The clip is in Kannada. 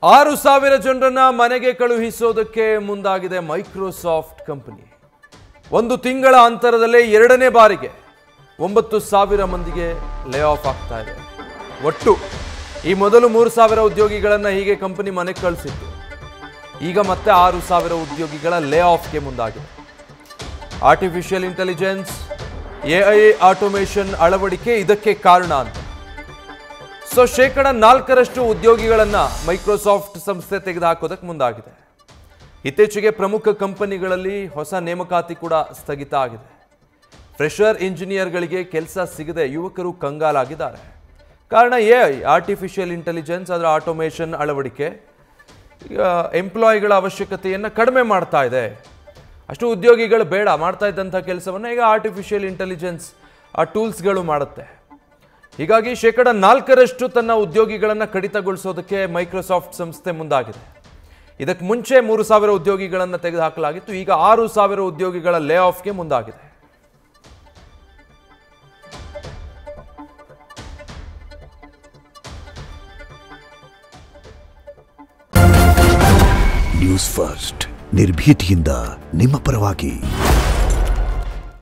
6,000 ಜನರನ್ನ ಮನೆಗೆ ಕಳುಹಿಸೋದಕ್ಕೆ ಮುಂದಾಗಿದೆ ಮೈಕ್ರೋಸಾಫ್ಟ್ ಕಂಪನಿ. ಒಂದು ತಿಂಗಳ ಅಂತರದಲ್ಲೇ ಎರಡನೇ ಬಾರಿಗೆ 9,000 ಮಂದಿಗೆ ಲೇ ಆಫ್ ಆಗ್ತಾ ಇದೆ. ಒಟ್ಟು ಈ ಮೊದಲು 3,000 ಉದ್ಯೋಗಿಗಳನ್ನ ಹೀಗೆ ಕಂಪನಿ ಮನೆಗೆ ಕಳಿಸಿತ್ತು. ಈಗ ಮತ್ತೆ 6,000 ಉದ್ಯೋಗಿಗಳ ಲೇ ಆಫ್ಗೆ ಮುಂದಾಗಿದೆ. ಆರ್ಟಿಫಿಷಿಯಲ್ ಇಂಟೆಲಿಜೆನ್ಸ್, ಎಐ ಆಟೋಮೇಷನ್ ಅಳವಡಿಕೆ ಇದಕ್ಕೆ ಕಾರಣ ಅಂತ. ಸೊ 4% ಉದ್ಯೋಗಿಗಳನ್ನ ಮೈಕ್ರೋಸಾಫ್ಟ್ ಸಂಸ್ಥೆ ತೆಗೆದುಹಾಕೋದಕ್ಕೆ ಮುಂದಾಗಿದೆ. ಇತ್ತೀಚೆಗೆ ಪ್ರಮುಖ ಕಂಪನಿಗಳಲ್ಲಿ ಹೊಸ ನೇಮಕಾತಿ ಕೂಡ ಸ್ಥಗಿತ ಆಗಿದೆ. ಫ್ರೆಷರ್ ಇಂಜಿನಿಯರ್ಗಳಿಗೆ ಕೆಲಸ ಸಿಗದೆ ಯುವಕರು ಕಂಗಾಲಾಗಿದ್ದಾರೆ. ಕಾರಣ ಎಐ, ಆರ್ಟಿಫಿಷಿಯಲ್ ಇಂಟೆಲಿಜೆನ್ಸ್, ಅದರ ಆಟೋಮೇಷನ್ ಅಳವಡಿಕೆ ಈಗ ಎಂಪ್ಲಾಯಿಗಳ ಅವಶ್ಯಕತೆಯನ್ನು ಕಡಿಮೆ ಮಾಡ್ತಾ ಇದೆ. ಅಷ್ಟು ಉದ್ಯೋಗಿಗಳು ಬೇಡ, ಮಾಡ್ತಾ ಇದ್ದಂಥ ಕೆಲಸವನ್ನು ಈಗ ಆರ್ಟಿಫಿಷಿಯಲ್ ಇಂಟೆಲಿಜೆನ್ಸ್ ಆ ಟೂಲ್ಸ್ಗಳು ಮಾಡುತ್ತೆ. ಹೀಗಾಗಿ 4% ತನ್ನ ಉದ್ಯೋಗಿಗಳನ್ನು ಕಡಿತಗೊಳಿಸೋದಕ್ಕೆ ಮೈಕ್ರೋಸಾಫ್ಟ್ ಸಂಸ್ಥೆ ಮುಂದಾಗಿದೆ. ಇದಕ್ಕೆ ಮುಂಚೆ 3,000 ಉದ್ಯೋಗಿಗಳನ್ನು ತೆಗೆದುಹಾಕಲಾಗಿತ್ತು. ಈಗ 6,000 ಉದ್ಯೋಗಿಗಳ ಲೇ ಆಫ್ಗೆ ಮುಂದಾಗಿದೆ. ನ್ಯೂಸ್ ಫಸ್ಟ್, ನಿರ್ಭೀತಿಯಿಂದ ನಿಮ್ಮ ಪರವಾಗಿ.